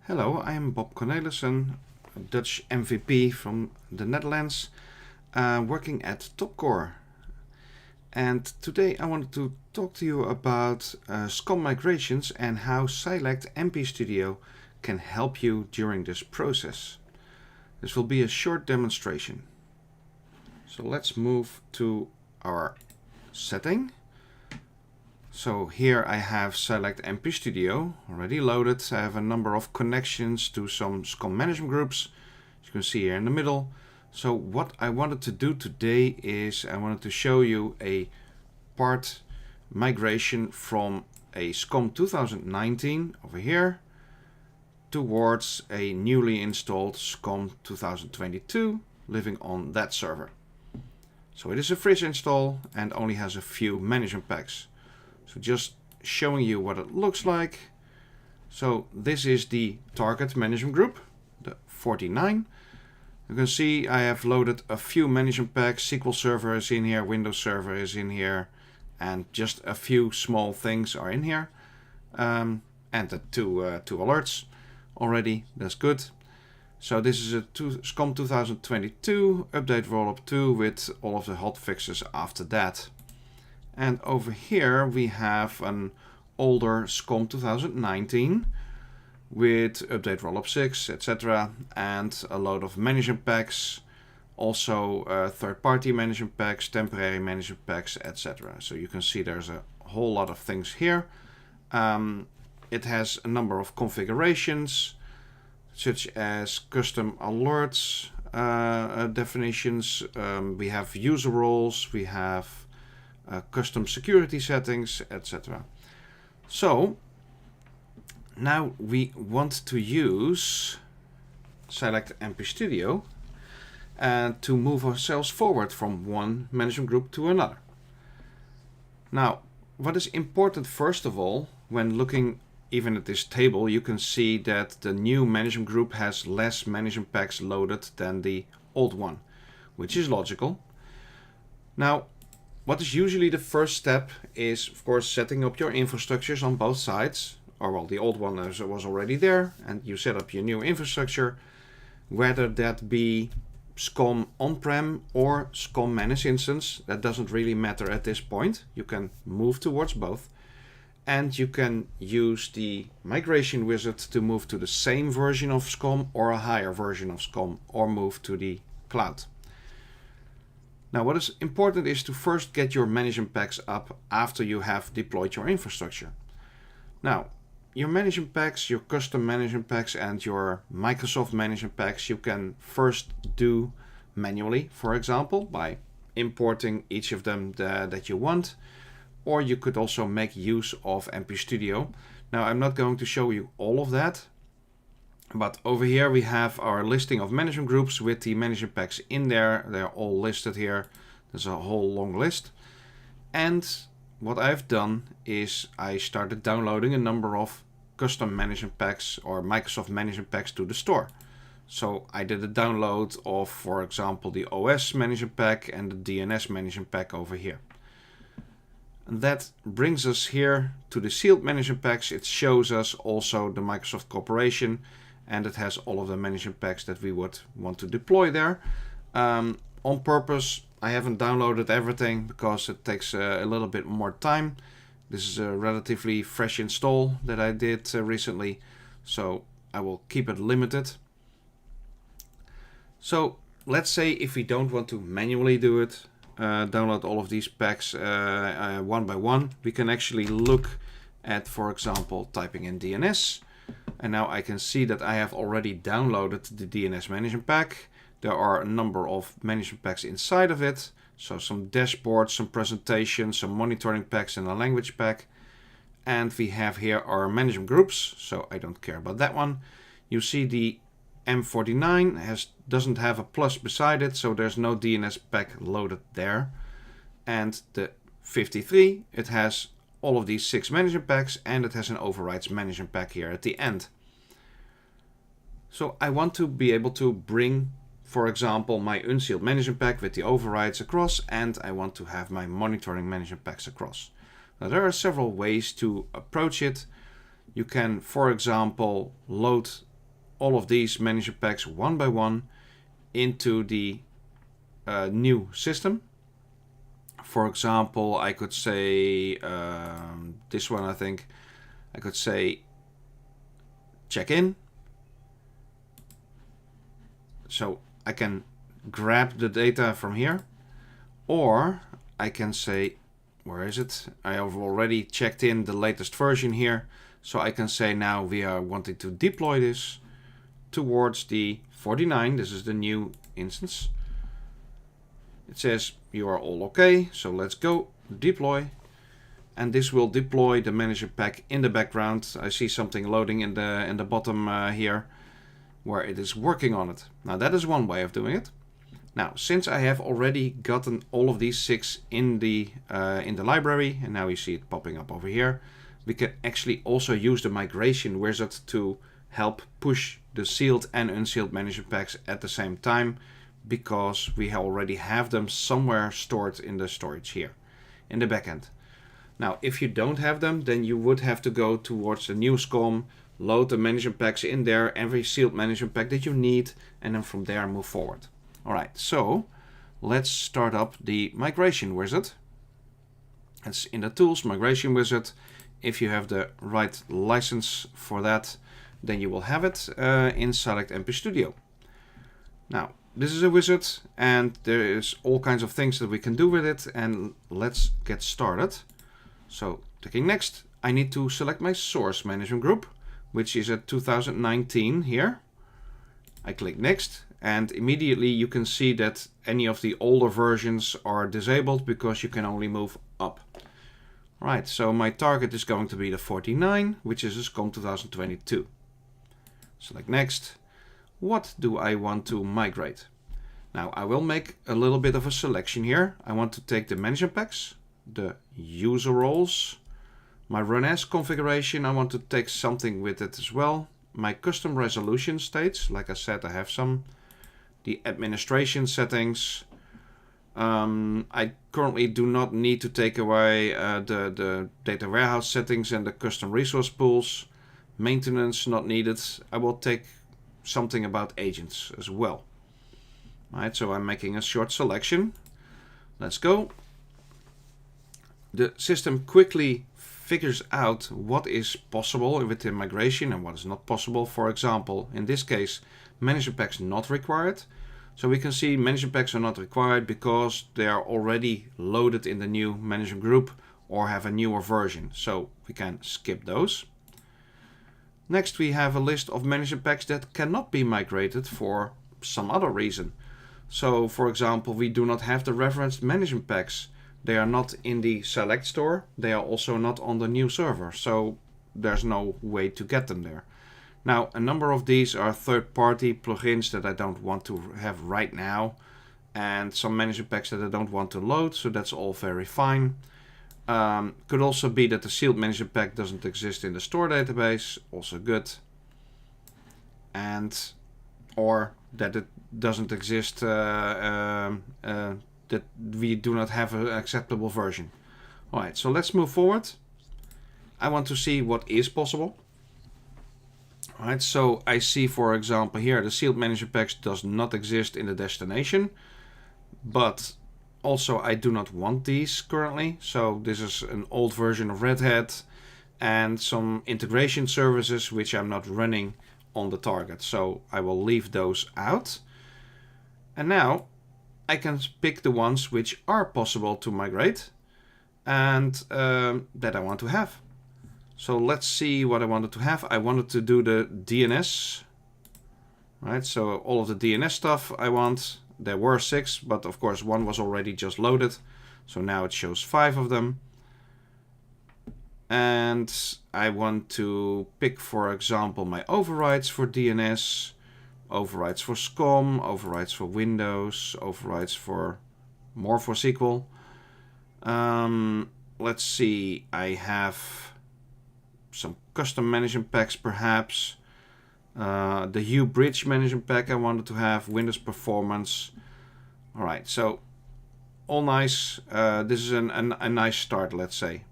Hello, I am Bob Cornelissen, a Dutch MVP from the Netherlands, working at Topcore. And today I wanted to talk to you about SCOM migrations and how Silect MP Studio can help you during this process. This will be a short demonstration. So let's move to our setting. So here I have Silect MP Studio already loaded. I have a number of connections to some SCOM management groups, as you can see here in the middle. So what I wanted to do today is I wanted to show you a part migration from a SCOM 2019 over here towards a newly installed SCOM 2022 living on that server. So it is a fresh install and only has a few management packs. So just showing you what it looks like. So this is the target management group, the 49. You can see I have loaded a few management packs. SQL Server is in here, Windows Server is in here, and just a few small things are in here. And the two alerts already, that's good. So this is a SCOM 2022 update rollup 2 with all of the hot fixes after that. And over here we have an older SCOM 2019 with update rollup 6, etc. and a load of management packs, also third-party management packs, temporary management packs, etc. So you can see there's a whole lot of things here. It has a number of configurations, such as custom alerts definitions. We have user roles, we have custom security settings, etc. So now we want to use Silect MP Studio to move ourselves forward from one management group to another. Now, what is important first of all, when looking even at this table, you can see that the new management group has less management packs loaded than the old one, which is logical. Now, what is usually the first step is, of course, setting up your infrastructures on both sides. Or well, the old one was already there, and you set up your new infrastructure, whether that be SCOM on-prem or SCOM managed instance. That doesn't really matter at this point. You can move towards both. And you can use the migration wizard to move to the same version of SCOM or a higher version of SCOM, or move to the cloud. Now, what is important is to first get your management packs up after you have deployed your infrastructure. Now, your management packs, your custom management packs, and your Microsoft management packs, you can first do manually, for example, by importing each of them that you want. Or you could also make use of MP Studio. Now, I'm not going to show you all of that. But over here we have our listing of management groups with the management packs in there. They're all listed here. There's a whole long list. And what I've done is I started downloading a number of custom management packs or Microsoft management packs to the store. So I did a download of, for example, the OS management pack and the DNS management pack over here. And that brings us here to the sealed management packs. It shows us also the Microsoft Corporation, and it has all of the management packs that we would want to deploy there. On purpose, I haven't downloaded everything because it takes a little bit more time. This is a relatively fresh install that I did recently, so I will keep it limited. So let's say if we don't want to manually do it, download all of these packs one by one, we can actually look at, for example, typing in DNS. And now I can see that I have already downloaded the DNS management pack. There are a number of management packs inside of it. So some dashboards, some presentations, some monitoring packs, and a language pack. And we have here our management groups. So I don't care about that one. You see the M49 doesn't have a plus beside it, so there's no DNS pack loaded there. And the 53, it has all of these 6 management packs, and it has an overrides management pack here at the end. So I want to be able to bring, for example, my unsealed management pack with the overrides across, and I want to have my monitoring management packs across. Now, there are several ways to approach it. You can, for example, load all of these manager packs one by one into the new system. For example, I could say this one, I think I could say check in. So I can grab the data from here, or I can say, where is it? I have already checked in the latest version here. So I can say now we are wanting to deploy this towards the 49. This is the new instance. It says you are all okay. So let's go deploy. And this will deploy the manager pack in the background. I see something loading in the bottom here where it is working on it. Now that is one way of doing it. Now, since I have already gotten all of these 6 in the library, and now you see it popping up over here, we can actually also use the migration wizard to help push the sealed and unsealed manager packs at the same time, because we already have them somewhere stored in the storage here in the backend. Now, if you don't have them, then you would have to go towards the new SCOM, load the management packs in there, every sealed management pack that you need, and then from there move forward. All right, so let's start up the migration wizard. It's in the tools, migration wizard. If you have the right license for that, then you will have it in Silect MP Studio. Now, this is a wizard, and there is all kinds of things that we can do with it, and let's get started. So, clicking next, I need to select my source management group, which is at 2019 here. I click next, and immediately you can see that any of the older versions are disabled because you can only move up. Right, so my target is going to be the 49, which is a SCOM 2022. Select next. What do I want to migrate? Now, I will make a little bit of a selection here. I want to take the management packs, the user roles, my run as configuration. I want to take something with it as well. My custom resolution states, like I said, I have some. The administration settings. I currently do not need to take away the data warehouse settings and the custom resource pools. Maintenance not needed. I will take something about agents as well. Right, so I'm making a short selection. Let's go. The system quickly figures out what is possible within migration and what is not possible. For example, in this case, management packs not required. So we can see management packs are not required because they are already loaded in the new management group or have a newer version. So we can skip those. Next, we have a list of management packs that cannot be migrated for some other reason. So for example, we do not have the referenced management packs. They are not in the Silect store. They are also not on the new server. So there's no way to get them there. Now, a number of these are third-party plugins that I don't want to have right now, and some management packs that I don't want to load, so that's all very fine. Could also be that the sealed management pack doesn't exist in the store database, also good. And or that it doesn't exist, that we do not have an acceptable version. Alright, so let's move forward. I want to see what is possible. Alright, so I see, for example, here the sealed management packs does not exist in the destination, but also I do not want these currently. So this is an old version of Red Hat and some integration services which I'm not running on the target. So I will leave those out. And now I can pick the ones which are possible to migrate and that I want to have. So let's see what I wanted to have. I wanted to do the DNS, right? So all of the DNS stuff I want. There were 6, but of course one was already just loaded. So now it shows 5 of them. And I want to pick, for example, my overrides for DNS, overrides for SCOM, overrides for Windows, overrides for more for SQL. Let's see, I have some custom management packs perhaps. The Hue Bridge management pack I wanted to have, Windows Performance. Alright, so all nice. This is a nice start, let's say.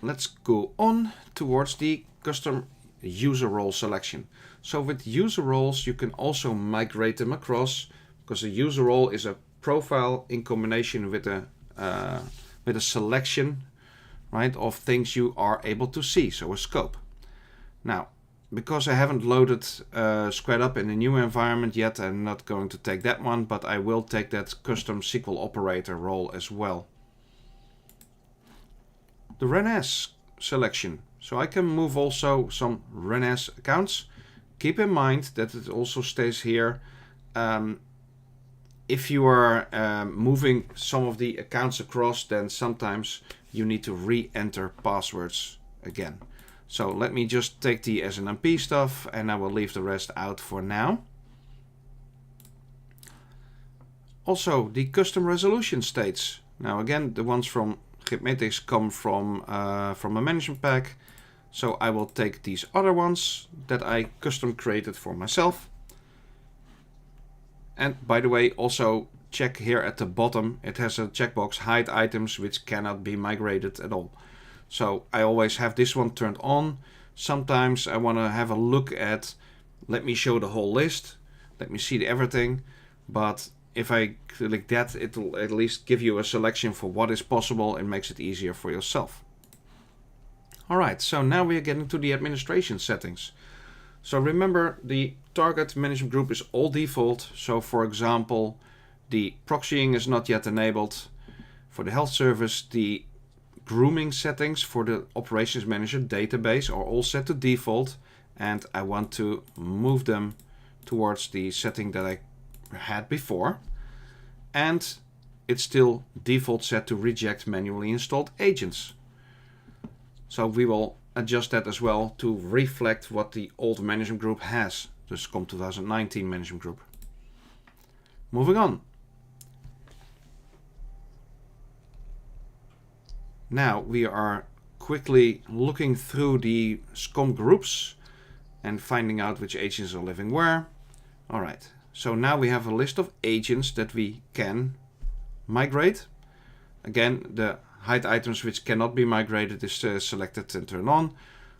let's go on towards the custom user role selection. So with user roles, you can also migrate them across, because a user role is a profile in combination with a selection, right, of things you are able to see, so a scope. Now, because I haven't loaded Squared Up in a new environment yet, I'm not going to take that one, but I will take that custom SQL operator role as well. The RANAS selection. So I can move also some RANAS accounts. Keep in mind that it also stays here. If you are moving some of the accounts across, then sometimes you need to re-enter passwords again. So let me just take the SNMP stuff, and I will leave the rest out for now. Also, the custom resolution states. Now again, the ones from Gitmetics come from a management pack. So I will take these other ones that I custom created for myself. And by the way, also check here at the bottom, it has a checkbox, hide items which cannot be migrated at all. So I always have this one turned on. Sometimes I want to have a look at, let me show the whole list, let me see everything. But if I click that, it will at least give you a selection for what is possible and makes it easier for yourself. Alright, so now we are getting to the administration settings. So remember, the target management group is all default. So for example, the proxying is not yet enabled. For the health service, the grooming settings for the operations manager database are all set to default. And I want to move them towards the setting that I had before. And it's still default set to reject manually installed agents. So we will adjust that as well to reflect what the old management group has, the SCOM 2019 management group. Moving on. Now we are quickly looking through the SCOM groups and finding out which agents are living where. Alright, so now we have a list of agents that we can migrate. Again, the hide items which cannot be migrated is selected and turned on.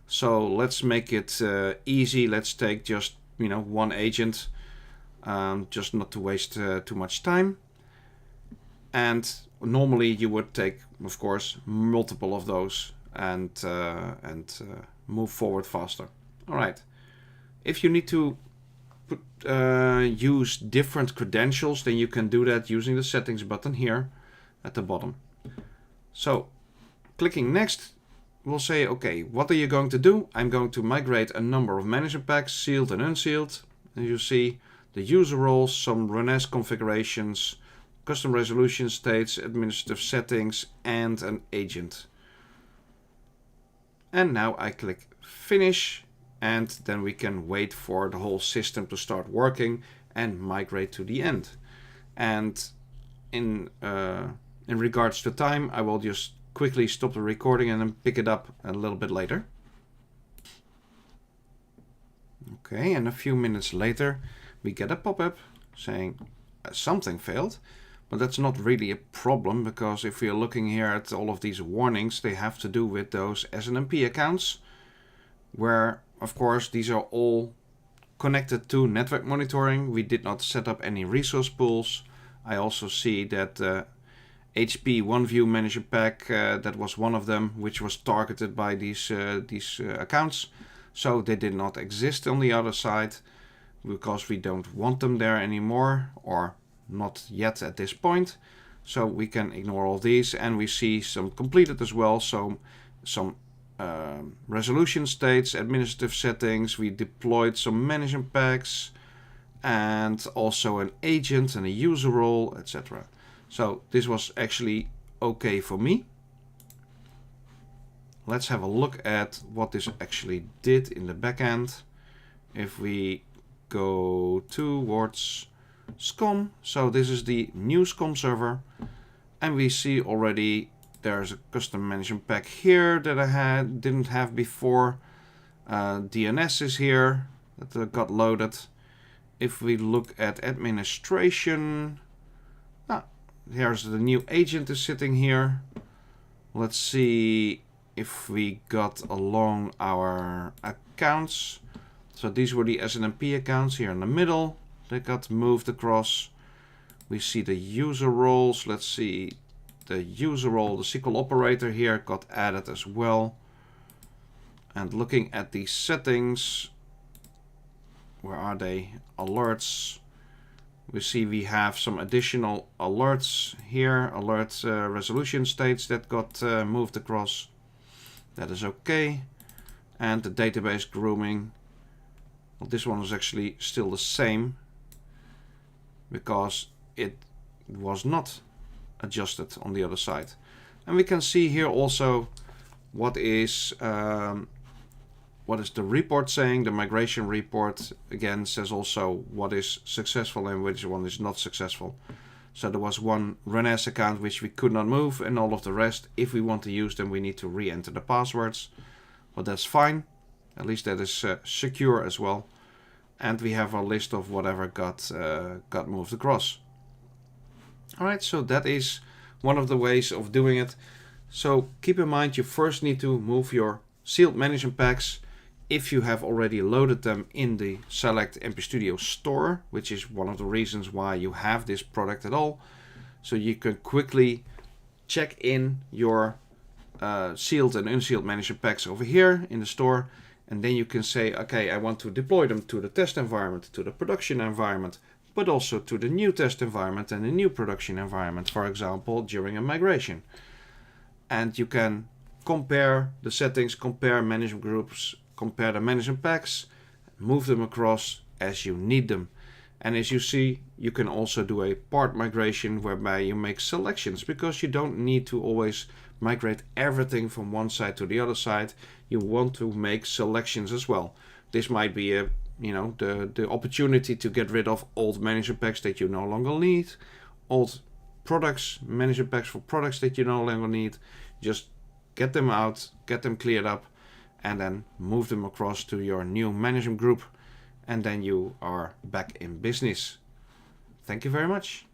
So let's make it easy. Let's take just one agent, just not to waste too much time. And normally you would take, of course, multiple of those and move forward faster. All right. If you need to use different credentials, then you can do that using the settings button here at the bottom. So clicking next, we'll say, okay, what are you going to do? I'm going to migrate a number of management packs, sealed and unsealed. And you see the user roles, some RANAS configurations, custom resolution states, administrative settings, and an agent. And now I click finish, and then we can wait for the whole system to start working and migrate to the end. And in regards to time, I will just quickly stop the recording and then pick it up a little bit later. Okay, and a few minutes later, we get a pop-up saying something failed. But that's not really a problem, because if we are looking here at all of these warnings, they have to do with those SNMP accounts, where, of course, these are all connected to network monitoring. We did not set up any resource pools. I also see that HP OneView Manager Pack, that was one of them, which was targeted by these accounts. So they did not exist on the other side, because we don't want them there anymore, or not yet at this point. So we can ignore all these, and we see some completed as well. So some resolution states, administrative settings, we deployed some management packs, and also an agent and a user role, etc. So this was actually okay for me. Let's have a look at what this actually did in the backend. If we go towards SCOM, so this is the new SCOM server, and we see already there's a custom management pack here that I didn't have before. DNS is here that got loaded. If we look at administration, here's the new agent is sitting here. Let's see if we got along our accounts. So these were the SNMP accounts here in the middle. They got moved across. We see the user roles. Let's see, the user role, the SQL operator here got added as well. And looking at the settings, where are they? Alerts. We see we have some additional alerts here, alert resolution states that got moved across. That is okay. And the database grooming, well, this one is actually still the same because it was not adjusted on the other side. And we can see here also what is the report saying. The migration report again says also what is successful and which one is not successful. So there was one run as account which we could not move, and all of the rest, if we want to use them, we need to re-enter the passwords. But that's fine. At least that is secure as well. And we have a list of whatever got moved across. Alright, so that is one of the ways of doing it. So keep in mind, you first need to move your sealed management packs if you have already loaded them in the Silect MP Studio store, which is one of the reasons why you have this product at all. So you can quickly check in your sealed and unsealed management packs over here in the store. And then you can say, okay, I want to deploy them to the test environment, to the production environment, but also to the new test environment and the new production environment, for example, during a migration. And you can compare the settings, compare management groups, compare the management packs, move them across as you need them. And as you see, you can also do a part migration whereby you make selections, because you don't need to always migrate everything from one side to the other side. You want to make selections as well. This might be the opportunity to get rid of old management packs that you no longer need, old products, management packs for products that you no longer need. Just get them out, get them cleared up, and then move them across to your new management group, and then you are back in business. Thank you very much.